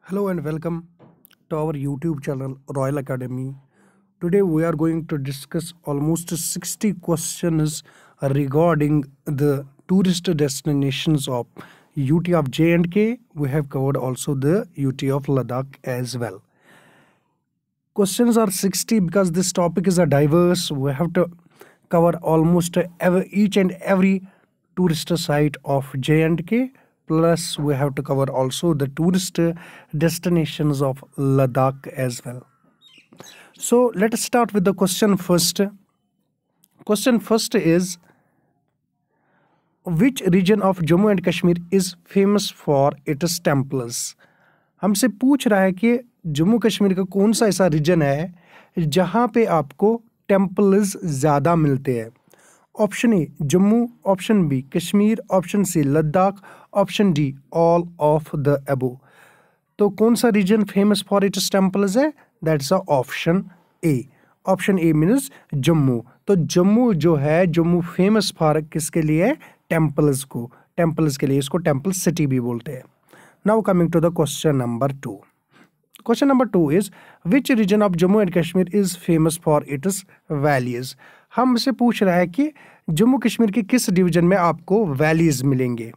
Hello and welcome to our YouTube channel Royal Academy. Today we are going to discuss almost 60 questions regarding the tourist destinations of UT of J&K. We have covered also the UT of Ladakh as well. Questions are 60 because this topic is a diverse. We have to cover almost each and every tourist site of J&K. Plus, we have to cover also the tourist destinations of Ladakh as well. So, let us start with the question first. Question first is, which region of Jammu and Kashmir is famous for its temples? हमसे पूछ रहा है कि जम्मू कश्मीर का कौन सा ऐसा reason है जहाँ पे आपको टेम्पल्स ज़्यादा मिलते हैं। Option A Jammu, option B Kashmir, option C Ladakh, option D all of the above. तो कौन सा region famous for its temples है? That's option A. Option A means Jammu. तो जम्मू जो है, जम्मू फेमस फॉर किसके लिए? टेम्पल्स को, टेम्पल्स के लिए। इसको टेम्पल सिटी भी बोलते हैं। Now coming to the question number 2. Question number 2 is, which region of Jammu and Kashmir is famous for its valleys? हमसे पूछ रहा है कि जम्मू कश्मीर के किस डिवीजन में आपको वैलीज मिलेंगे।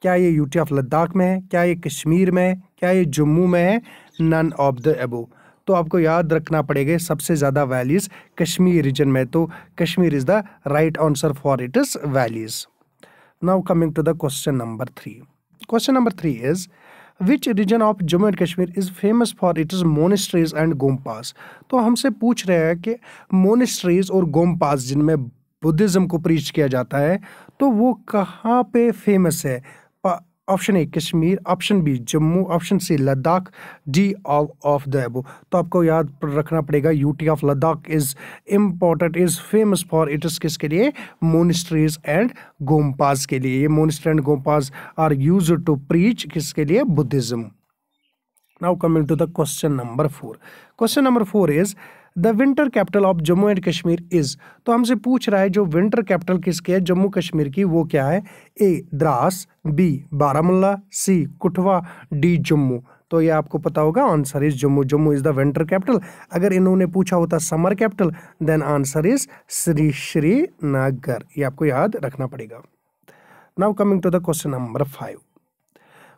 क्या ये यूटी ऑफ लद्दाख में है, क्या ये कश्मीर में है, क्या ये जम्मू में है? None of the above. तो आपको याद रखना पड़ेगा सबसे ज़्यादा वैलीज कश्मीर रीजन में। तो Kashmir is the right answer for its valleys. Now coming to the question number 3. Question number 3 is, which region of Jammu and Kashmir is famous for its monasteries and gompas? तो हमसे पूछ रहे हैं कि monasteries और gompas जिनमें Buddhism को preach किया जाता है, तो वो कहाँ पे फेमस है? Option A Kashmir, option B Jammu, option C Ladakh, D all of the above. तो आपको याद रखना पड़ेगा UT of Ladakh is important, is famous for its किसके लिए? मोनिस्ट्रीज एंड गोम्पास के लिए। ये monastery and gompas are use to preach किसके लिए? Buddhism. Now coming to the question number 4. Question number 4 is, the winter capital of Jammu and Kashmir is. तो हमसे पूछ रहा है जो विंटर कैपिटल किसकी है जम्मू कश्मीर की, वो क्या है? A Dras, B Baramulla, C Kathua, D Jammu. तो ये आपको पता होगा, answer is Jammu. Jammu is the winter capital. अगर इन्होंने पूछा होता summer capital, then answer is Srinagar. ये आपको याद रखना पड़ेगा। Now coming to the question number 5.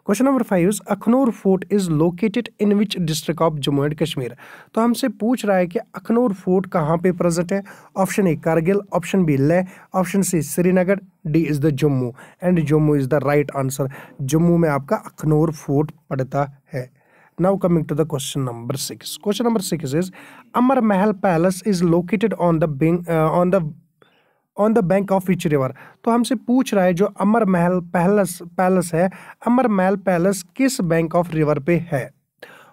Question number 5 is, Akhnoor fort is located in which district of Jammu and Kashmir? तो हमसे पूछ रहा है कि अखनूर फोर्ट कहाँ पे प्रेजेंट है। Option A Kargil, option B Leh, option C Srinagar, D is the Jammu. And Jammu is the right answer. Jammu में आपका अखनूर फोर्ट पड़ता है। Now coming to the question number 6. Question number 6 is, Amar Mahal palace is located on the bank of which river? तो हमसे पूछ रहा है जो अमर महल पैलेस है, अमर महल पैलेस किस बैंक ऑफ रिवर पे है?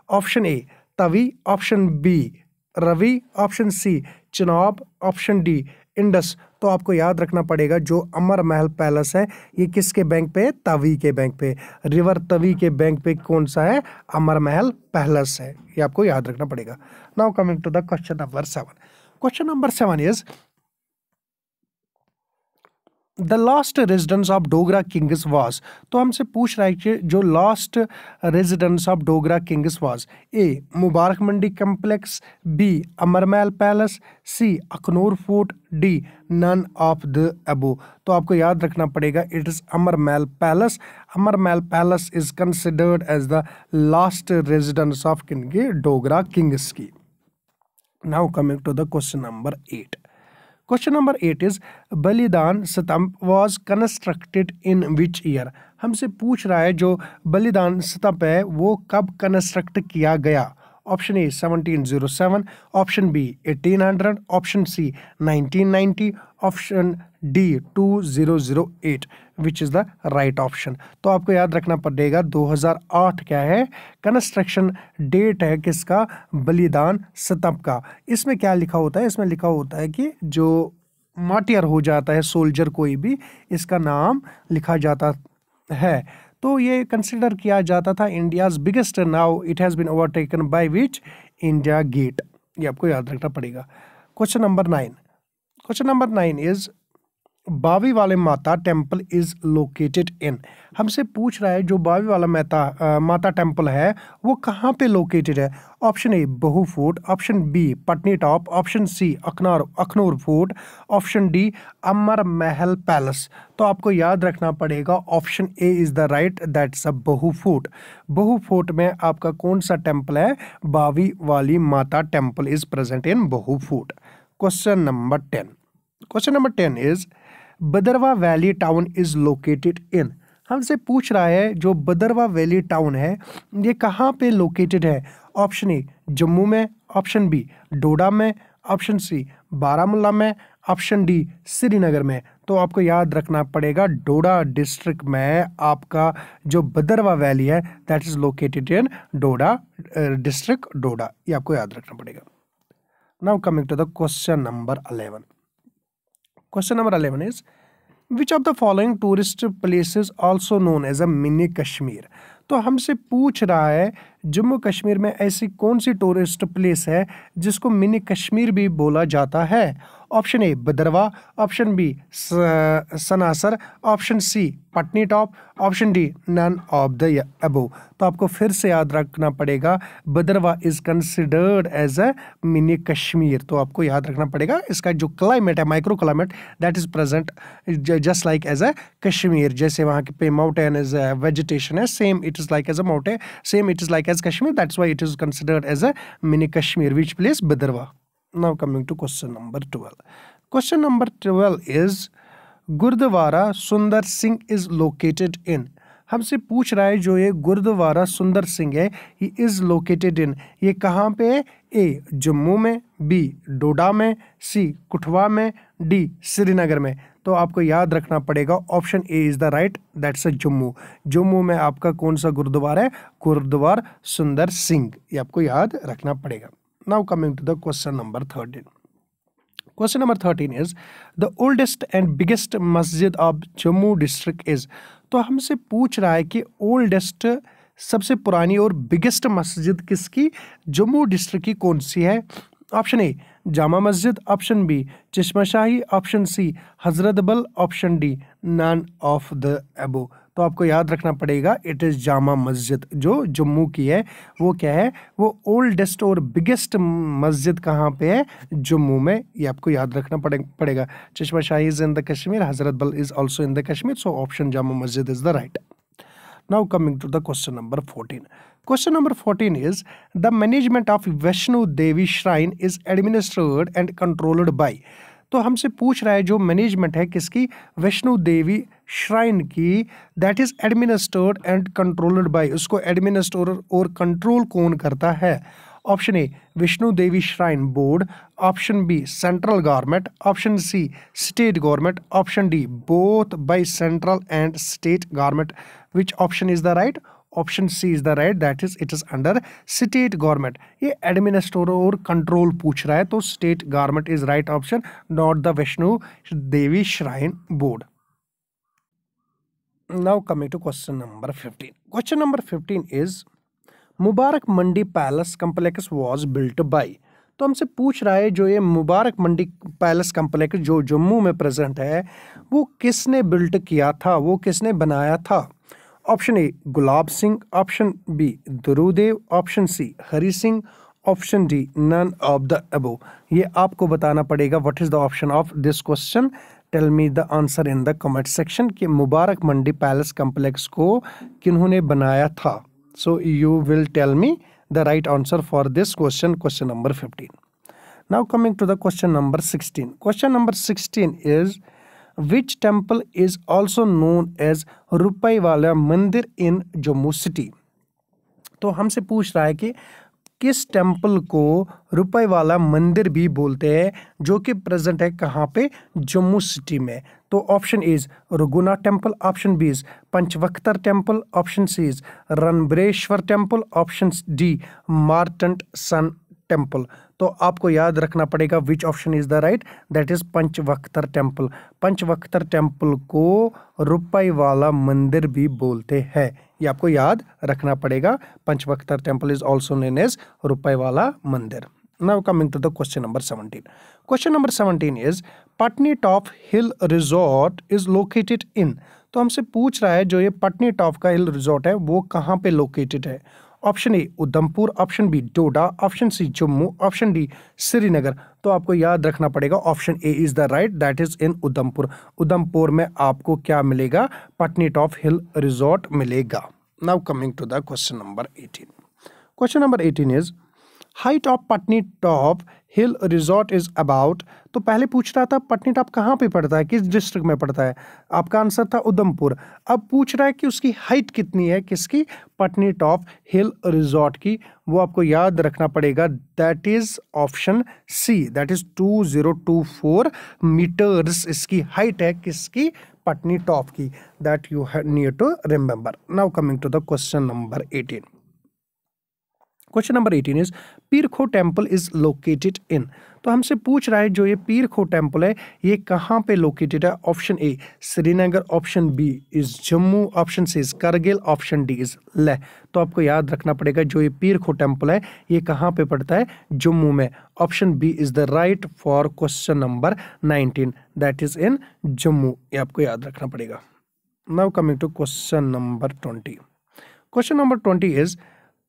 Option A Tawi, option B Ravi, option C Chenab, option D Indus. तो आपको याद रखना पड़ेगा जो अमर महल पैलेस है ये किसके बैंक पे है? तवी के बैंक पे। रिवर तवी के बैंक पे कौन सा है? अमर महल पैलेस है। ये आपको याद रखना पड़ेगा। Now coming to the question number 7. Question number 7 is, the last residence of Dogra kings was. तो हमसे पूछ रहा है कि जो last residence of Dogra kings was, A Mubarak Mandi complex, B Amar Mahal palace, C Akhnoor fort, D none of the above. तो आपको याद रखना पड़ेगा it is Amar Mahal palace. Amar Mahal palace is considered as the last residence of Dogra Kings की। Now coming to the question number 8. Question number 8 is, Balidan Stambh was constructed in which year? हमसे पूछ रहा है जो बलिदान स्तंभ है वो कब कंस्ट्रक्ट किया गया। Option A 1707, option B 1800, option C 1990, option D 2008, which is the right option. तो आपको याद रखना पड़ेगा 2008 क्या है? कंस्ट्रक्शन डेट है किसका? बलिदान स्तंभ का। इसमें क्या लिखा होता है? इसमें लिखा होता है कि जो मार्टियर हो जाता है सोल्जर कोई भी, इसका नाम लिखा जाता है। तो ये कंसिडर किया जाता था India's biggest. Now it has been overtaken by which? India gate. ये आपको याद रखना पड़ेगा। Question number 9. Question number 9 is, Bawe वाले Mata temple is located in? हमसे पूछ रहा है जो बावी वाला माता टेम्पल है वो कहाँ पे लोकेटेड है? Option A Bahu fort, option B Patnitop, option C Akhnoor fort, option D Amar Mahal palace. तो आपको याद रखना पड़ेगा option A is the right, that's a Bahu fort. बहू फोर्ट में आपका कौन सा टेम्पल है? बावी वाली माता टेम्पल इज प्रेजेंट इन बहू fort. Question number 10। Question number 10 is Bhaderwah valley town is located in? हमसे पूछ रहा है जो भदरवा वैली टाउन है ये कहाँ पे लोकेटेड है? ऑप्शन ए जम्मू में, ऑप्शन बी डोडा में, ऑप्शन सी बारामूला में, ऑप्शन डी श्रीनगर में। तो आपको याद रखना पड़ेगा डोडा डिस्ट्रिक्ट में आपका जो भदरवा वैली है that is located in Doda district Doda, ये आपको याद रखना पड़ेगा। Now coming to the question number 11। Question number 11 is which of the following tourist places also known as a mini Kashmir? तो हमसे पूछ रहा है जम्मू कश्मीर में ऐसी कौन सी टूरिस्ट प्लेस है जिसको मिनी कश्मीर भी बोला जाता है? Option A Bhaderwah, option B Sanasar, option C Patnitop, option D none of the above. तो आपको फिर से याद रखना पड़ेगा Bhaderwah is considered as a mini Kashmir. तो आपको याद रखना पड़ेगा इसका जो क्लाइमेट है micro climate that is present just like as a Kashmir. जैसे वहाँ के पे माउंटेन इज वेजिटेशन है same it is like as a mountain, same it is like as Kashmir, that's why it is considered as a mini Kashmir. Which place? Bhadarwa. Now coming to question number 12. Question number 12 is Gurdwara Sundar Singh is located in? हमसे पूछ रहा है जो ये गुरुद्वारा सुंदर सिंह है ये is located इन, ये कहाँ पे है? ए जम्मू में, बी डोडा में, सी कठुआ में, डी श्रीनगर में। तो आपको याद रखना पड़ेगा option A is the right, that's अ जम्मू। जम्मू में आपका कौन सा गुरुद्वारा है? गुरुद्वारा सुंदर सिंह, ये आपको याद रखना पड़ेगा। Now coming to the question number 13। Question number 13 is the oldest and biggest masjid of Jammu district is? तो हमसे पूछ रहा है कि ओल्डेस्ट सबसे पुरानी और बिगेस्ट मस्जिद किसकी जम्मू डिस्ट्रिक्ट की कौन सी है? ऑप्शन ए जामा मस्जिद, ऑप्शन बी चश्मा शाही, option C Hazratbal, option D none of the above. तो आपको याद रखना पड़ेगा इट इज़ जामा मस्जिद जो जम्मू की है। वो क्या है? वो ओल्डेस्ट और बिगेस्ट मस्जिद कहाँ पे है? जम्मू में, ये आपको याद रखना पड़ेगा। Chashma Shahi is in the Kashmir, Hazratbal is also in the Kashmir, so option Jama Masjid is the right. Now coming to the question number 14. Question number 14 is the management of Vaishno Devi Shrine is administered and controlled by? तो हमसे पूछ रहा है जो management है किसकी? Vaishno Devi shrine की, that is administered and controlled by. उसको एडमिनिस्टर और कंट्रोल कौन करता है? Option A Vishnu Devi shrine board, option B central government, option C state government, option D both by central and state government. Which option is the right? Option C is the right, that is it is under state government. ये administrator और control पूछ रहा है तो state government is right option, not the Vaishno Devi shrine board. Now coming to question number 15. Question number 15 is Mubarak Mandi palace complex was built by? तो हमसे पूछ रहा है जो ये मुबारक मंडी पैलेस कम्प्लेक्स जो जम्मू में प्रेजेंट है वो किसने बिल्ट किया था, वो किसने बनाया था? Option A Gulab Singh, option B Durudev, option C Hari Singh, option D none of the above. ये आपको बताना पड़ेगा what is the option of this question. Tell me the answer in the comment section कि मुबारक मंडी पैलेस कम्प्लेक्स को किन्होंने बनाया था। So you will tell me the right answer for this question, question number 15. Now coming to the question number 16. Question number 16 is which temple is also known as Rupai Wala Mandir in Jammu city? तो हमसे पूछ रहा है कि किस temple को रुपए वाला मंदिर भी बोलते हैं जो कि प्रेजेंट है कहाँ पे? जम्मू सिटी में। तो option is Raghunath temple, option B is Panchvaktar temple, option C is Ranbireshwar temple, option D Martand sun temple. तो आपको याद रखना पड़ेगा which option is the right, that is Panchvaktar temple. Panchvaktar temple को रुपए वाला मंदिर भी बोलते हैं, ये आपको याद रखना पड़ेगा। Panchvaktra temple is also known as रुपए वाला मंदिर। Now coming to the question number 17. Question number 17 is Patni top hill resort is located in. तो हमसे पूछ रहा है जो ये पटनी टॉप का हिल रिजॉर्ट है वो कहाँ पे लोकेटेड है। Option A Udhampur, option B Doda, option C Jammu, option D Srinagar. तो आपको याद रखना पड़ेगा option A is the right, that is in Udhampur. Udhampur में आपको क्या मिलेगा, पटनी टॉप हिल रिजॉर्ट मिलेगा। Now coming to the question number 18। Question number 18 is height of Patnitop hill resort is about. तो पहले पूछ रहा था पटनी टॉप कहाँ पे पड़ता है, किस डिस्ट्रिक्ट में पड़ता है, आपका आंसर था उधमपुर। अब पूछ रहा है कि उसकी हाइट कितनी है, किसकी, पटनी टॉप हिल रिजॉर्ट की। वो आपको याद रखना पड़ेगा, that is option C, that is 2024 meters इसकी हाइट है, किसकी, पटनी टॉप की। That you need to remember. Now coming to the question number 18। Question number 18 is Peerkho temple is located in. तो हमसे पूछ रहा है जो ये पीरखो टेम्पल है ये कहाँ पे लोकेटेड है। Option A Srinagar, option B is Jammu, option C is Kargil, option D is Leh. तो आपको याद रखना पड़ेगा जो ये पीरखो टेम्पल है ये कहाँ पे पड़ता है, जम्मू में। Option B is the right for question number 19, that is in Jammu. ये आपको याद रखना पड़ेगा। Now coming to question number 20। Question number 20 is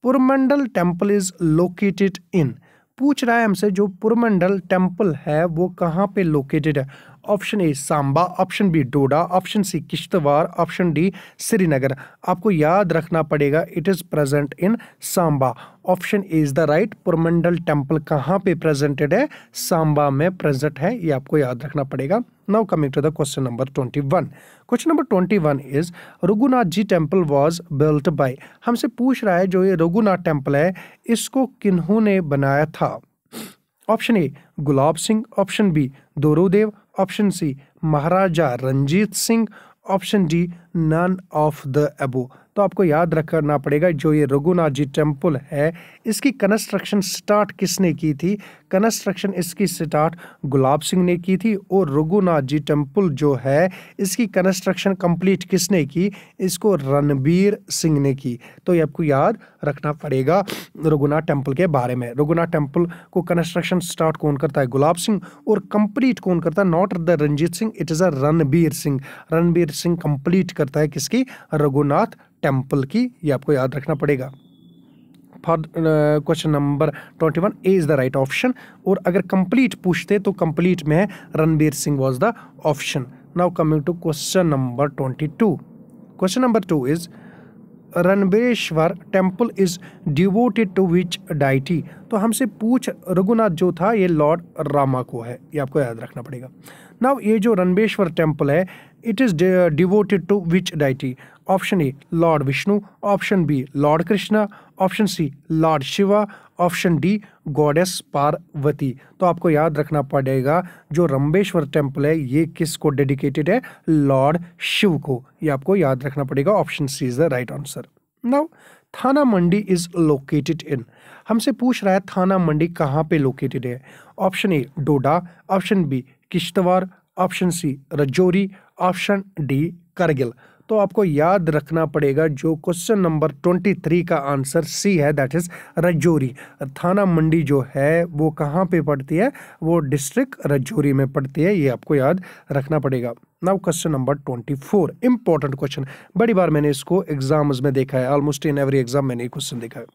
Purmandal temple is located in. पूछ रहा है हमसे जो पुरमंडल टेम्पल है वो कहाँ पे लोकेटेड है। Option A Samba, option B Doda, option C Kishtwar, option D Srinagar. आपको याद रखना पड़ेगा it is present in Samba. Option A is the right, Purmandal temple कहाँ पे प्रेजेंटेड है, सांबा में प्रेजेंट है, ये आपको याद रखना पड़ेगा। Now coming to the question number 21। Question number 21 is Raghunath ji temple was built by. हमसे पूछ रहा है जो ये रघुनाथ टेम्पल है इसको किन्होंने बनाया था। Option A Gulab Singh, option B Dorodev, option C Maharaja Ranjit Singh, option D none of the above. तो आपको याद रखना पड़ेगा जो ये रघुनाथ जी टेम्पल है इसकी कंस्ट्रक्शन स्टार्ट किसने की थी। कंस्ट्रक्शन इसकी स्टार्ट गुलाब सिंह ने की थी और रघुनाथ जी टेम्पल जो है इसकी कंस्ट्रक्शन कंप्लीट किसने की, इसको रणबीर सिंह ने की। तो ये आपको याद रखना पड़ेगा रघुनाथ टेम्पल के बारे में। रघुनाथ टेम्पल को कंस्ट्रक्शन स्टार्ट कौन करता है, गुलाब सिंह, और कंप्लीट कौन करता है, not the Ranjit Singh, it is a Ranbir Singh. Ranbir Singh complete करता है किसकी, रघुनाथ टेम्पल की। ये आपको याद रखना पड़ेगा। For question number 21 A is the right option. और अगर कंप्लीट पूछते तो कंप्लीट में है Ranbir Singh was the option. Now coming to question number 22। Question number 2 is Ranbeshwar temple is devoted to which deity. तो हमसे पूछ रघुनाथ जो था ये लॉर्ड रामा को है, ये आपको याद रखना पड़ेगा। नाउ ये जो रणबेश्वर टेम्पल है it is devoted to which deity. Option A lord Vishnu, option B lord Krishna, option C lord Shiva, option D goddess Parvati. तो आपको याद रखना पड़ेगा जो रणबेश्वर टेम्पल है ये किसको डेडिकेटेड है, लॉर्ड शिव को। ये आपको याद रखना पड़ेगा, option C is the right answer. Now Thana Mandi is located in. हमसे पूछ रहा है थाना मंडी कहाँ पे लोकेटेड है। Option A Doda, option B Kishtwar, option C Rajouri, option D Kargil. तो आपको याद रखना पड़ेगा जो क्वेश्चन नंबर 23 का आंसर सी है, दैट इज राजौरी। थाना मंडी जो है वो कहाँ पे पड़ती है, वो डिस्ट्रिक्ट राजौरी में पड़ती है, ये आपको याद रखना पड़ेगा। Now question number 24, important question, बड़ी बार मैंने इसको एग्जाम्स में देखा है, ऑलमोस्ट इन एवरी एग्जाम मैंने ये क्वेश्चन देखा है।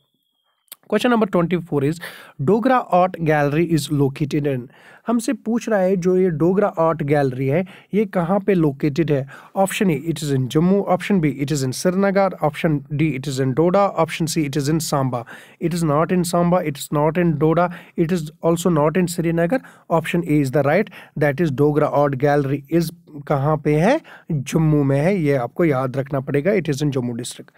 Question number 24 is Dogra art gallery is located in. हमसे पूछ रहा है जो ये डोगरा आर्ट गैलरी है ये कहाँ पे लोकेटेड है। Option A it is in Jammu, option B it is in Srinagar, option D it is in Doda, option C it is in Samba. It is not in Samba, it is not in Doda, it is also not in Srinagar. Option A is the right, that is Dogra art gallery is कहाँ पे है, जम्मू में है, ये आपको याद रखना पड़ेगा, it is in Jammu district.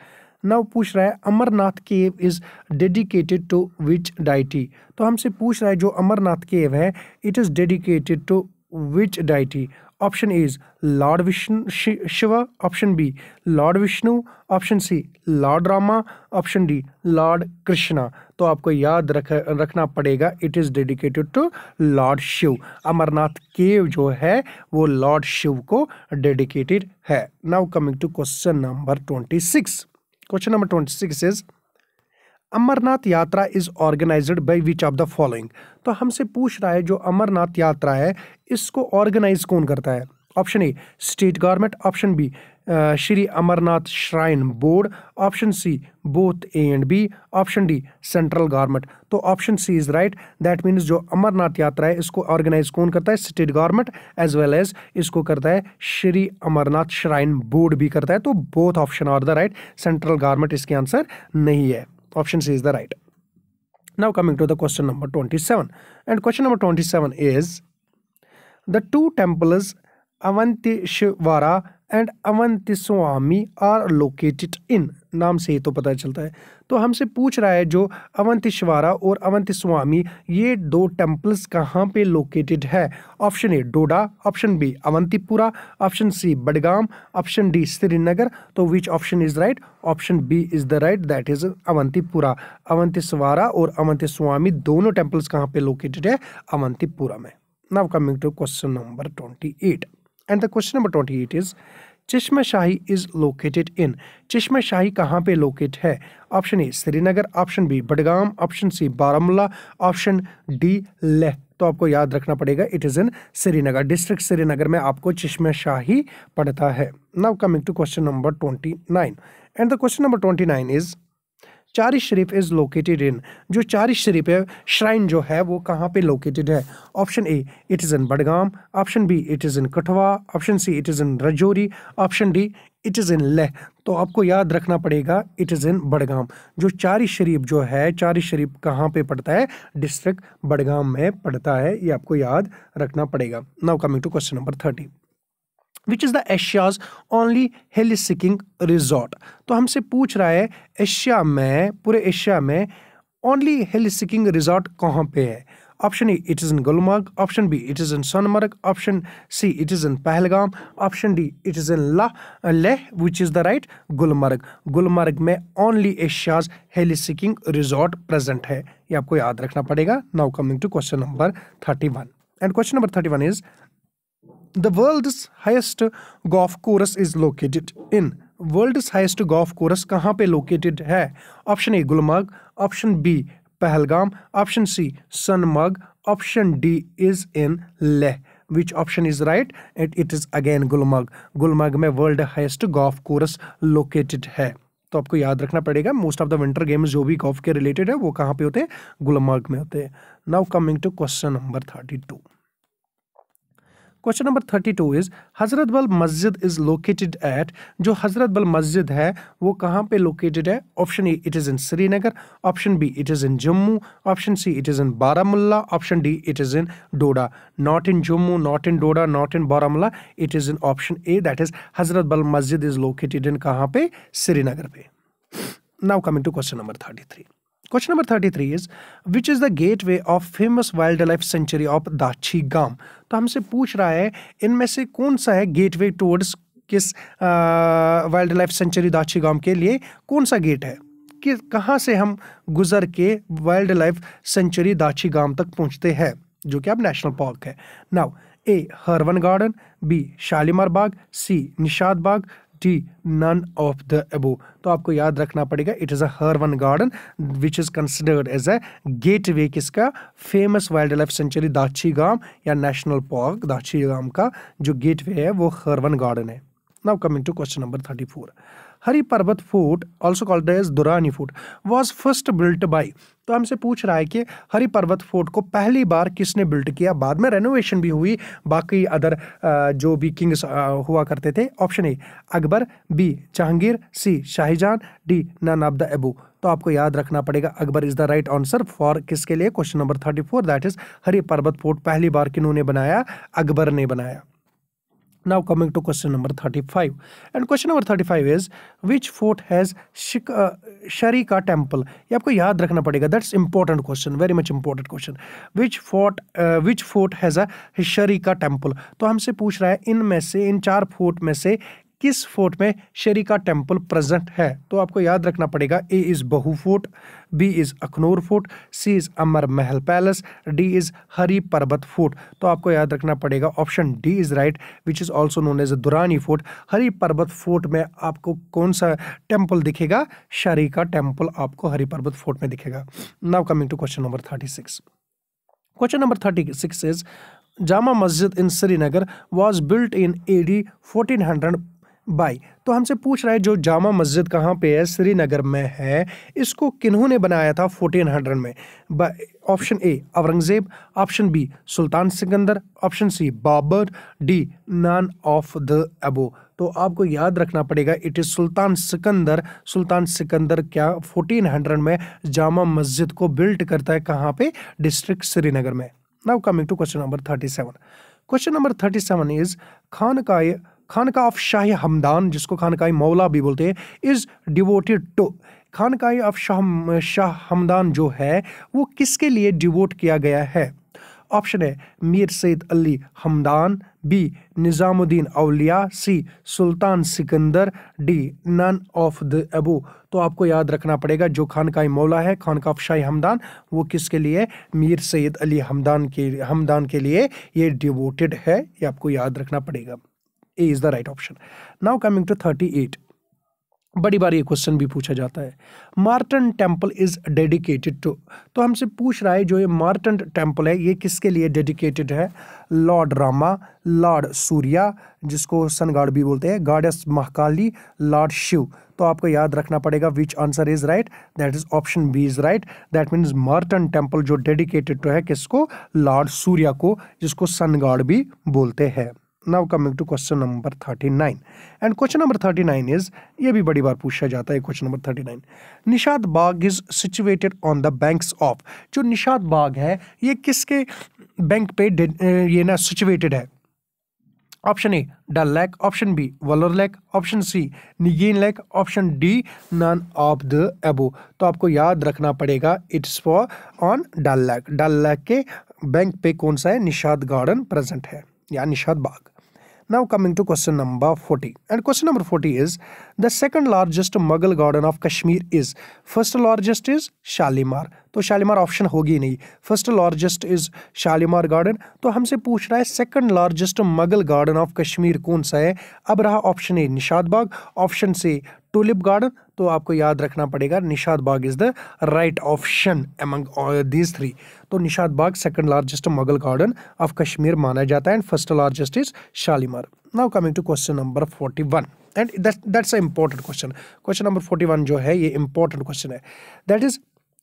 Now पूछ रहा है Amarnath cave is dedicated to which deity. तो हमसे पूछ रहा है जो अमरनाथ केव है it is dedicated to which deity. Option A is Lord Vishnu Shiva, option B Lord Vishnu, option C Lord Rama, option D Lord Krishna. तो आपको याद रखना पड़ेगा it is dedicated to Lord Shiv. Amarnath cave जो है वो लॉर्ड शिव को डेडिकेटेड है। Now coming to question number 26। Question number 26 is Amarnath Yatra is organised by which of the following. तो हमसे पूछ रहा है जो अमरनाथ यात्रा है इसको ऑर्गेनाइज कौन करता है। Option A state government, option B Shri Amarnath shrine board, option C both A and B, option D central government. तो option C is right. That means जो अमरनाथ यात्रा है इसको ऑर्गेनाइज कौन करता है, state government as well as इसको करता है श्री अमरनाथ श्राइन बोर्ड भी करता है। तो both option are the right, central government इसके आंसर नहीं है, option C is the right. Now coming to the question number 27, and question number 27 is the two temples Avantishvara and Avantiswamy are located in। नाम से ही तो पता चलता है। तो हमसे पूछ रहा है जो अवंतिश्वारा और अवंतिस्वामी ये दो टेम्पल्स कहाँ पे लोकेटेड है। Option A Doda, option B Awantipora, option C Budgam, option D Srinagar. तो which option is right, option B is the right, that is Awantipora. Avantiswara और अवंतिस्वामी दोनों टेम्पल्स कहाँ पे लोकेटेड है, अवंतीपुरा में। Now coming to question number 28, and the question number 28 is Chashma Shahi is located इन। चश्मा शाही कहाँ पे लोकेट है। Option A Srinagar, option B Budgam, option C Baramulla, option D Leh. तो आपको याद रखना पड़ेगा it is in Srinagar, district Srinagar में आपको चश्मा शाही पड़ता है। Now coming to question number 29, and the question number 29 is Charar Sharif is located in. जो चारी शरीफ है श्राइन जो है वो कहाँ पे लोकेटेड है। Option A it is in Budgam, option B it is in Kathua, option C it is in Rajouri, option D it is in Leh. तो आपको याद रखना पड़ेगा इट इज इन बडगाम। जो चारी शरीफ जो है, चारी शरीफ कहाँ पे पड़ता है, डिस्ट्रिक्ट बडगाम में पड़ता है, ये आपको याद रखना पड़ेगा। Now coming to question number 30, which is the Asia's only hill skiing resort. तो हमसे पूछ रहा है एशिया में, पूरे एशिया में ओनली हिल सीकिंग रिजॉर्ट कहाँ पे है। Option A it is in Gulmarg, option B it is in Sonamarg, option C it is in Pahalgam, option D it is in Leh, which is the right Gulmarg. Gulmarg में only Asia's hill skiing resort present है, ये आपको याद रखना पड़ेगा। Now coming to question number 31, and question number 31 is the world's highest golf course is located in। world's highest golf course कहाँ पे located है। Option A Gulmarg, option B Pahalgam, option C Sonamarg, option D is in Leh. Which option is right, it is again Gulmarg. Gulmarg में world highest golf course located है। तो आपको याद रखना पड़ेगा most of the winter games जो भी गोल्फ के रिलेटेड है वो कहाँ पे होते हैं, गुलमर्ग में होते हैं। Now coming to question number 32, question number 32 is Hazratbal मस्जिद इज लोकेटेड एट। जो हजरत बल मस्जिद है वो कहाँ पे लोकेटेड है। Option A it is in Srinagar, option B it is in Jammu, option C it is in Baramulla, option D it is in Doda. Not in Jammu, not in Doda, not in Baramulla, it is in option A, that is Hazratbal मस्जिद is located इन कहाँ पे, श्रीनगर पे। Now coming to question number 33, question number 33 is which is the gateway of famous wild life sanctuary of Dachigam. तो हमसे पूछ रहा है इनमें से कौन सा है गेटवे टुवर्ड्स किस वाइल्ड लाइफ सेंचुरी दाची गाम के लिए कौन सा गेट है, कि कहाँ से हम गुजर के वाइल्ड लाइफ सेंचुरी दाची गाम तक पहुँचते हैं जो कि अब नेशनल पार्क है। Now A Harwan garden, B Shalimar Bagh, C Nishat Bagh, D none of the above. तो आपको याद रखना पड़ेगा it is a Harwan garden which is considered as a gateway किसका, famous wild life sanctuary Dachigam या नेशनल पार्क दाची गाम का जो गेटवे है वो हरवन गार्डन है। Now coming to question number 34, Hari Parbat fort also called as Durrani fort was first built by. तो हमसे पूछ रहा है कि हरि पर्वत फोर्ट को पहली बार किसने बिल्ट किया, बाद में रेनोवेशन भी हुई, बाकी अदर जो भी किंग्स हुआ करते थे। Option A Akbar, B Jahangir, C Shahjahan, D none of the above. तो आपको याद रखना पड़ेगा Akbar is the right answer for किसके लिए, question number 34, that is Hari Parbat fort पहली बार किन्होंने बनाया, अकबर ने बनाया। Now coming to question number 35, and question number 35 is which fort has Sharika temple। ये आपको याद रखना पड़ेगा, that's important question, very much important question। which fort has a Sharika temple। तो हमसे पूछ रहा है इनमें से, इन चार फोर्ट में से किस फोर्ट में शरी का टेम्पल प्रेजेंट है? तो आपको याद रखना पड़ेगा, A is Bahu fort, B is Akhnoor fort, C is Amar Mahal palace, D is Hari Parbat fort. तो आपको याद रखना पड़ेगा option D is right, which is also known as Durrani fort. Hari Parbat fort में आपको कौन सा टेम्पल दिखेगा? शरी का टेम्पल आपको हरी पर्वत फोर्ट में दिखेगा। Now coming to question number 36। Question number 36 is Jama Masjid in Srinagar was built in AD 1400 by। तो हमसे पूछ रहा है जो जामा मस्जिद कहाँ पे है? श्रीनगर में है। इसको किन्होंने बनाया था 1400 में? Option A Aurangzeb, option B Sultan Sikandar, option C Babar, D none of the above. तो आपको याद रखना पड़ेगा इट इज सुल्तान सिकंदर। सुल्तान सिकंदर क्या 1400 में जामा मस्जिद को बिल्ट करता है? कहाँ पे? डिस्ट्रिक्ट श्रीनगर में। Now coming to question number 37। Question number 37 is Khanqah of Shah Hamadan, जिसको खानका मौला भी बोलते हैं, is devoted to. Khanqah of Shah Hamadan जो है वो किसके लिए डिवोट किया गया है? ऑप्शन है Mir Syed Ali Hamdan, B Nizamuddin Auliya, C Sultan Sikandar, D none of the above. तो आपको याद रखना पड़ेगा जो खानका मौला है, खानका ऑफ शाह हमदान, वो किसके लिए? मीर सैयद अली हमदान के लिए ये डिवोटेड है। ये आपको याद रखना पड़ेगा। A is the right option. Now coming to 38। बड़ी बार ये क्वेश्चन भी पूछा जाता है, Martand temple is dedicated to. तो हमसे पूछ रहा है जो ये मार्टन टेम्पल है ये किसके लिए डेडिकेटेड है? लॉर्ड रामा, लॉर्ड सूर्या, जिसको सन गॉड भी बोलते हैं, गॉडेस महाकाली, लॉर्ड शिव। तो आपको याद रखना पड़ेगा which answer is right, that is option B is right. That means Martand temple जो डेडिकेटेड टू है किसको? लॉर्ड सूर्या को, जिसको सन गॉड भी बोलते हैं। Now coming to question number 39 and question number 39 is, ये भी बड़ी बार पूछा जाता है question number 39। Nishad Bagh is situated on the banks of। जो निशाद बाग है ये किसके बैंक पे ये ना सिचुएटेड है? Option A Dal lake, option B Wular lake, option C Nigeen lake, option D none of the above. तो आपको याद रखना पड़ेगा it's for on Dal lake. Dal lake के बैंक पे कौन सा है? निशाद गार्डन प्रेजेंट है या निशाद बाग। Now coming to question number 40 and question number 40 is the second largest Mughal garden of Kashmir is। first largest is Shalimar. तो शालीमार ऑप्शन होगी नहीं, first largest is Shalimar garden. तो हमसे पूछ रहा है second largest Mughal garden of Kashmir कौन सा है? अब रहा option A Nishat Bagh, option C tulip garden. तो आपको याद रखना पड़ेगा Nishat Bagh is the right option among these three. तो Nishat Bagh second largest Mughal garden of Kashmir माना जाता है and first largest is Shalimar. Now coming to question number 41 and that's a important question. Question number 41 जो है ये इंपॉर्टेंट क्वेश्चन है। That is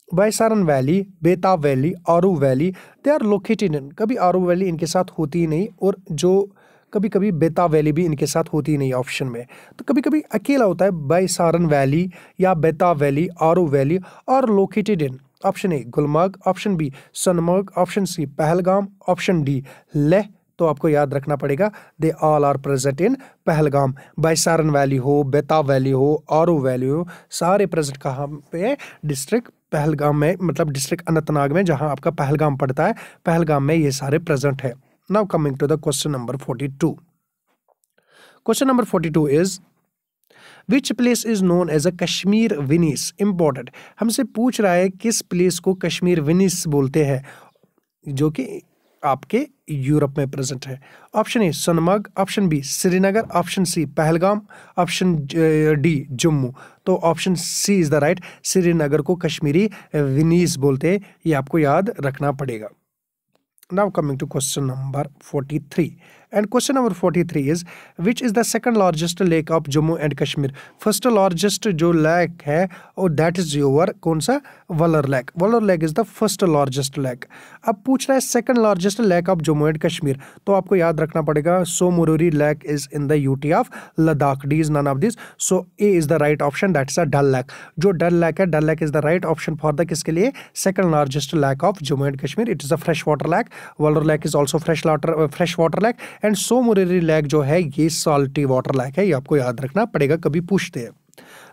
Baisaran valley, Betaab valley, Aru valley, they are located in. कभी Aru valley इनके साथ होती ही नहीं और जो कभी कभी बेताब वैली भी इनके साथ होती ही नहीं ऑप्शन में। तो कभी कभी अकेला होता है बैसारन वैली या बेताब वैली, आरू वैली, और located in option A Gulmarg, option B Sonamarg, option C Pahalgam, option D Leh. तो आपको याद रखना पड़ेगा they all are present in Pahalgam. Baisaran valley हो, बेताब वैली हो, आरू वैली हो, सारे प्रेजेंट कहाँ पे? डिस्ट्रिक्ट पहलगाम में, मतलब डिस्ट्रिक्ट अनंतनाग में जहां आपका पहलगाम पड़ता है, पहलगाम में ये सारे प्रेजेंट है। Now coming to the question number 42। Question number 42 is which place is known as a Kashmir Venice. Important, हमसे पूछ रहा है किस प्लेस को कश्मीर विनीस बोलते हैं जो कि आपके यूरोप में प्रेजेंट है। Option A Sonamarg, option B Srinagar, option C Pahalgam, option D Jammu. तो option C is the right, Srinagar को कश्मीरी विनीस बोलते हैं, ये आपको याद रखना पड़ेगा। Now coming to question number 43 and question number 43 is which is the second largest lake of Jammu and Kashmir। First largest जो लेक है और दैट इज योर कौन सा? Wular lake. Wular lake is the first largest lake. अब पूछ रहा है second largest lake of Jammu and Kashmir. तो आपको याद रखना पड़ेगा Tsomoriri lake is in the UT of Ladakh. D is none of this, so A is the right option, that is a Dal lake. जो डल लेक है, Dal lake is the right option for the किसके लिए? Second largest lake of Jammu and Kashmir. It is a fresh water lake. Wular lake is also fresh water lake and Tsomoriri lake जो है ये salty water lake है, ये आपको याद रखना पड़ेगा, कभी पूछते हैं।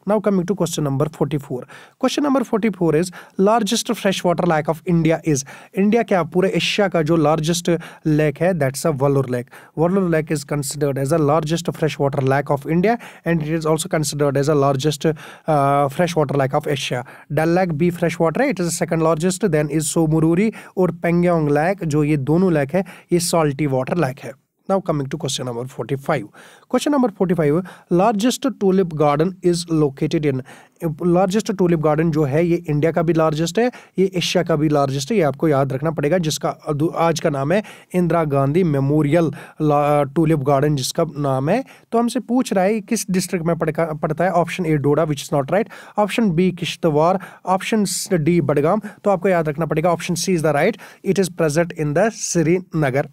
Now coming to question number 44. Question number 44 is largest fresh water lake of India is. India क्या पूरे एशिया का जो लार्जेस्ट लेक है that's a Wular lake. Wular lake is considered as a largest fresh water lake of India and it is also considered as a largest fresh water lake of Asia. Dal lake भी fresh water है, it is the second largest, then is सोमुरुरी और Pangong lake, जो ये दोनों lake है ये salty water lake है. Now coming to question number 45. Question number 45. Largest tulip garden is located in. Largest tulip garden जो है ये इंडिया का भी लार्जेस्ट है, ये एशिया का भी लार्जेस्ट है, ये आपको याद रखना पड़ेगा, जिसका आज का नाम है Indira Gandhi memorial tulip garden जिसका नाम है. तो हमसे पूछ रहा है किस डिस्ट्रिक्ट में पड़ता है. Option A Doda which is not right, option B Kishtwar, option D Budgam. तो आपको याद रखना पड़ेगा option C is the right, it is present in the Srinagar.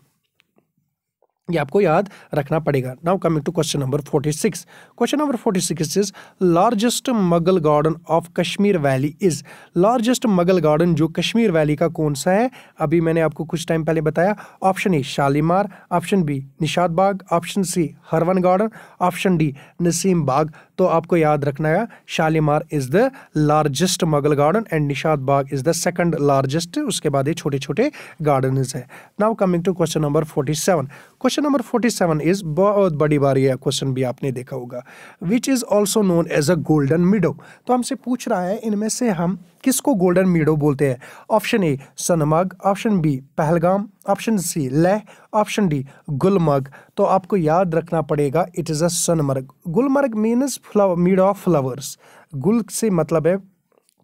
ये आपको याद रखना पड़ेगा. Now coming to question number 46. Question number 46 is largest Mughal garden of Kashmir valley is. Largest Mughal garden जो कश्मीर वैली का कौन सा है, अभी मैंने आपको कुछ टाइम पहले बताया. Option A Shalimar, option B Nishat Bagh, option C Harwan garden, option D Naseem Bagh. तो आपको याद रखना है Shalimar is the largest Mughal garden and Nishat Bagh is the second largest. उसके बाद ये छोटे छोटे गार्डन है. Now coming to question number 47. Question number 47 is बहुत बड़ी बारी है, क्वेश्चन भी आपने देखा होगा. Which is also known as a golden मीडो. तो हमसे पूछ रहा है इनमें से हम किसको गोल्डन मीडो बोलते हैं. Option A Sonamarg, option B Pahalgam, option C Leh, option D Gulmarg. तो आपको याद रखना पड़ेगा it is a Sonamarg. Gulmarg means meadow of flowers. गुल से मतलब है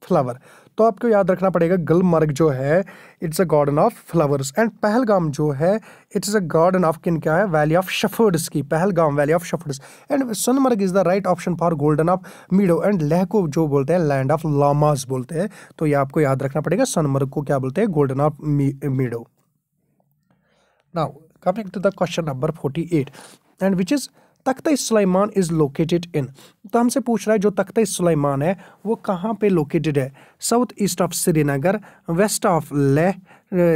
फ्लावर. तो आपको याद रखना पड़ेगा गुलमर्ग जो है it's a garden of flowers. And Pahalgam जो है it's a garden of kin क्या है, वैली ऑफ शेफर्ड्स की. Pahalgam valley of shepherds. And Sonamarg is the right option for golden of meadow. And Leh को जो बोलते हैं लैंड ऑफ लामास बोलते हैं. तो ये आपको याद रखना पड़ेगा सोनमर्ग को क्या बोलते हैं, golden of meadow. Now coming to the question number 48 and which is Takhta Sulaiman is located in. तो हमसे पूछ रहा है जो तख्ता सुलेमान है वो कहाँ पे लोकेटेड है. South east of Srinagar, west of Leh,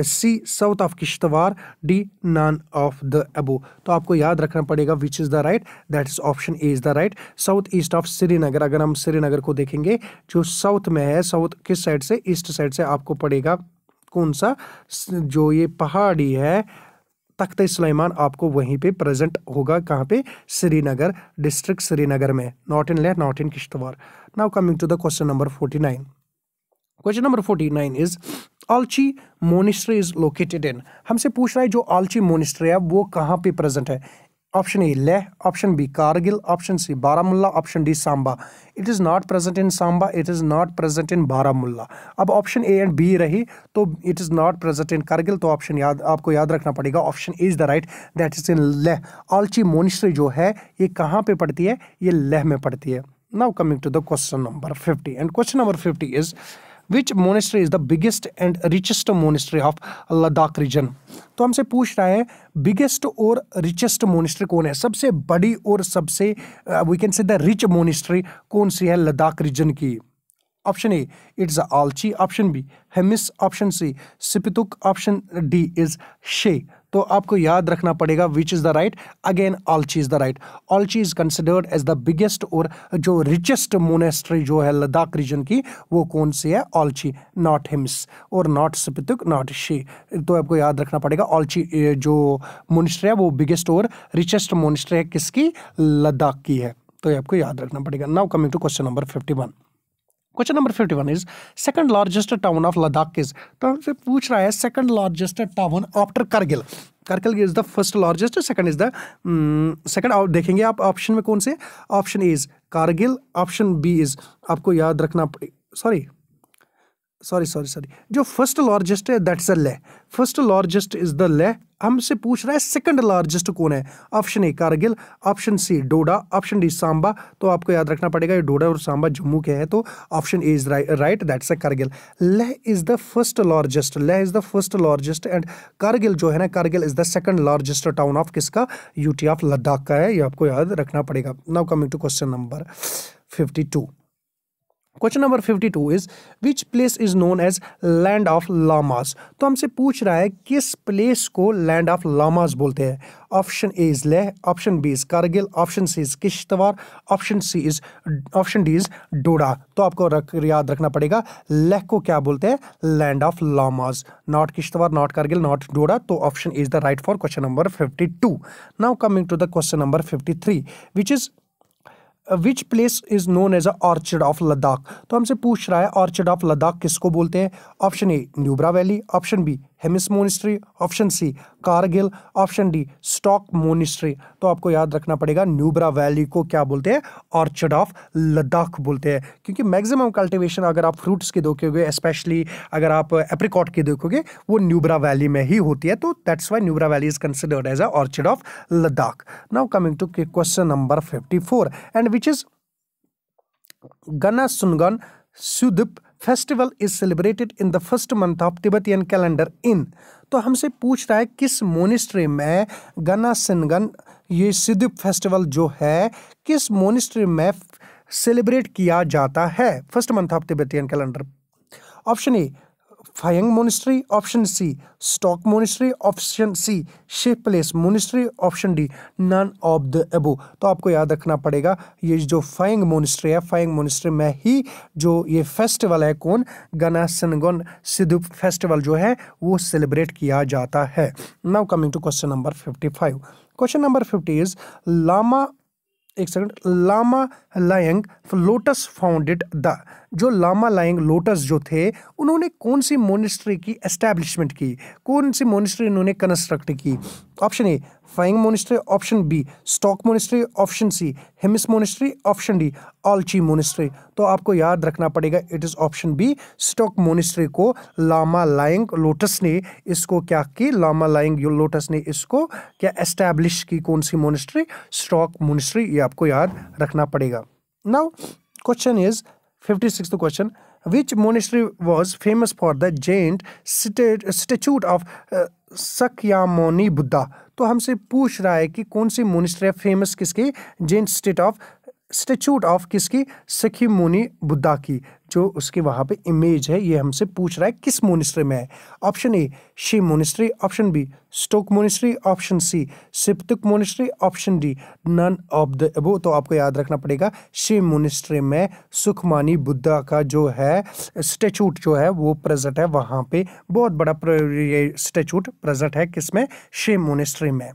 C south of Kishtwar, D none of the above. तो आपको याद रखना पड़ेगा which is the right, that is option A is the right. South east of Srinagar. अगर हम श्रीनगर को देखेंगे जो साउथ में है, साउथ किस साइड से, ईस्ट साइड से आपको पड़ेगा कौन सा, जो ये पहाड़ी है तख्ता सुलेमान आपको वहीं पे प्रेजेंट होगा. कहाँ पे, श्रीनगर डिस्ट्रिक्ट, श्रीनगर में, not in Leh not in Kishtwar. Now coming to the question number 49. Question number 49 is Alchi monastery is located in. हमसे पूछ रहा है जो आलची मोनेस्ट्री है वो कहाँ पे प्रेजेंट है. Option A Leh, option B Kargil, option C Baramulla, option D Samba. It is not present in Samba, it is not present in Baramulla. अब ऑप्शन ए एंड बी रही तो it is not present in Kargil. तो ऑप्शन आपको याद रखना पड़ेगा option A is the right, that is in Leh. Alchi monastery जो है ये कहाँ पे पड़ती है, ये लेह में पड़ती है. Now coming to the question number 50 and question number 50 is Which monastery is the biggest and richest monastery of Ladakh region? तो हमसे पूछ रहा है बिगेस्ट और रिचेस्ट मोनेस्ट्री कौन है, सबसे बड़ी और सबसे we can say the rich monastery कौन सी है लद्दाख रीजन की. Option A it's Alchi, option B Hemis, option C Spituk, option D is Shey. तो आपको याद रखना पड़ेगा which is the right. Again Alchi is the right. Alchi is considered as the biggest और जो रिचेस्ट मोनेस्ट्री जो है लद्दाख रीजन की वो कौन सी है, आलची, नॉट हिम्स और नॉट सिपितुक नॉट शे. तो आपको याद रखना पड़ेगा आलची जो मोनेस्ट्री है वो बिगेस्ट और रिचेस्ट मोनेस्ट्री है किसकी, लद्दाख की है. तो ये आपको याद रखना पड़ेगा. Now coming to question number 51. Question number 51 is second largest town of Ladakh is. तो हमसे पूछ रहा है second largest town after Kargil. Kargil is the first largest, second is the second. देखेंगे आप ऑप्शन में कौन से, option A is Kargil, option B is आपको याद रखना सॉरी जो फर्स्ट लार्जेस्ट है that's the Leh. First largest is the Leh. हमसे पूछ रहा है सेकंड लार्जेस्ट कौन है, option A Kargil, option C Doda, option D Samba. तो आपको याद रखना पड़ेगा ये डोडा और सांबा जम्मू के है, तो option A is right, that's a Kargil. Leh is the first largest, Leh is the first largest and Kargil जो है ना, Kargil is the second largest town of किसका, यूटी ऑफ लद्दाख का है. ये आपको याद रखना पड़ेगा. Now coming to question number 52. Question number 52 is which place is known as land of lamas. तो हमसे पूछ रहा है किस प्लेस को लैंड ऑफ लामास बोलते हैं। Option A is Leh, option B is Kargil, option C is Kishtwar, option D is Doda. तो आपको याद रखना पड़ेगा लेह को क्या बोलते हैं, land of lamas, not Kishtwar, not Kargil, not Doda. तो option is the right for question number 52। Now coming to the question number 53 which is which place is known as a orchard of Ladakh. तो हमसे पूछ रहा है ऑर्चर्ड ऑफ लद्दाख किसको बोलते हैं। Option A Nubra valley, option B Hemis monastery, option C Kargil, option D Stok monastery. तो आपको याद रखना पड़ेगा न्यूब्रा वैली को क्या बोलते हैं, ऑर्चर्ड ऑफ लद्दाख बोलते हैं, क्योंकि मैक्सिमम कल्टीवेशन अगर आप फ्रूट्स की देखोगे, स्पेशली अगर आप एप्रिकॉट की देखोगे, वो न्यूब्रा वैली में ही होती है। तो that's why Nubra valley is considered as a orchard of Ladakh. Now coming to question number 54 and which is Ganasungan Sudip festival is celebrated in the first month of Tibetan calendar in। तो हमसे पूछ रहा है किस मोनिस्ट्री में गनासनगन ये सिद्दीप festival जो है किस मोनिस्ट्री में सेलिब्रेट किया जाता है first month of Tibetan calendar. Option A Phyang monastery, option C Stok monastery, option C Shey palace monastery, option D none of the above. तो आपको याद रखना पड़ेगा ये जो फायंग मोनिस्ट्री है, फायंग मोनिस्ट्री में ही जो ये फेस्टिवल है कौन गनासनगन सिद्दीप फेस्टिवल जो है वो सेलिब्रेट किया जाता है। Now coming to question number 55। Question number 50 is lama lying lotus founded the. जो लामा लायंग लोटस जो थे उन्होंने कौन सी मोनिस्ट्री की एस्टैब्लिशमेंट की, कौन सी मोनिस्ट्री उन्होंने कंस्ट्रक्ट की। Option A Phyang monastery, option B Stok monastery, option C Hemis monastery, option D Alchi monastery. तो आपको याद रखना पड़ेगा it is option B Stok monastery को लामा लायंग लोटस ने इसको क्या की, लामा लायंग लोटस ने इसको क्या एस्टैब्लिश की, कौन सी मोनिस्ट्री, स्टॉक मोनिस्ट्री। ये आपको याद रखना पड़ेगा। Now question is 56th question which monastery was famous for the giant statue of Sakyamuni Buddha। तो हमसे पूछ रहा है कि कौन सी मोनिस्ट्री फेमस किसकी, जैन स्टेच्यूट ऑफ किसकी, सखीमुनि बुद्धा की, जो उसकी वहाँ पे इमेज है, ये हमसे पूछ रहा है किस मोनिस्ट्री में है। Option A Shey monastery, option B Stok monastery, option C Spituk monastery, option D none of the above. तो आपको याद रखना पड़ेगा शिव मोनिस्ट्री में सुखमानी बुद्धा का जो है स्टेच्यूट जो है वो प्रेजेंट है, वहाँ पे बहुत बड़ा स्टेच्यूट प्रेजेंट है किसमें, शिव मोनिस्ट्री में।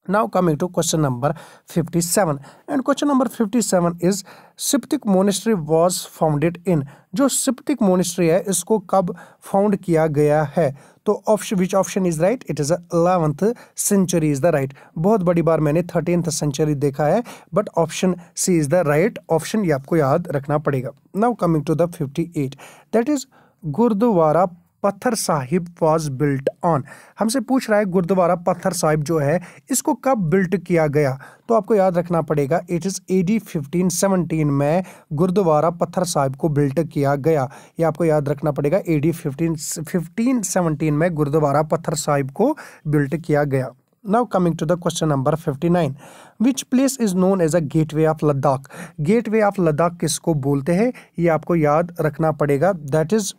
Now coming to question number 57 and question number 57 is Spituk monastery was founded in। जो सिप्तिक मोनेस्ट्री है इसको कब फाउंड किया गया है। तो option which option is right, it is 11th century is the right. बहुत बड़ी बार मैंने 13th century देखा है but option C is the right option, ये आपको याद रखना पड़ेगा। Now coming to the 58 that is Gurudwara Pathar Sahib was built on. हमसे पूछ रहा है गुरुद्वारा पत्थर साहिब जो है इसको कब बिल्ट किया गया। तो आपको याद रखना पड़ेगा इट इज AD 1517 में गुरुद्वारा पत्थर साहिब को बिल्ट किया गया। ये आपको याद रखना पड़ेगा AD 1517 में गुरुद्वारा पत्थर साहिब को बिल्ट किया गया। Now coming to the question number 59 which place is known as a gateway of Ladakh। Gateway of Ladakh किसको बोलते हैं ये आपको याद रखना पड़ेगा, that is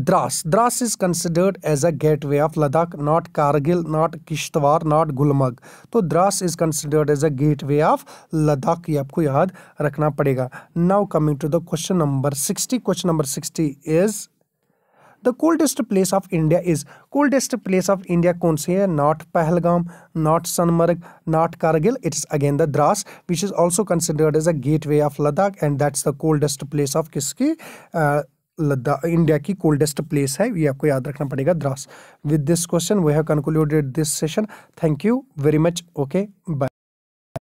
Dras. Dras is considered as a gateway of Ladakh, not Kargil, not Kishtwar, not Gulmarg। तो Dras is considered as a gateway of Ladakh, ये आपको याद रखना पड़ेगा। Now coming to the question number 60. Question number 60 is the coldest place of India is। coldest place of India कौन सी है, not Pahalgam, not Sonmarg, not Kargil, it is again the Dras which is also considered as a gateway of Ladakh and that's the coldest place of किसकी Ladakh, India की coldest place है, ये आपको याद रखना पड़ेगा Dras. With this question we have concluded this session. Thank you very much. Okay bye.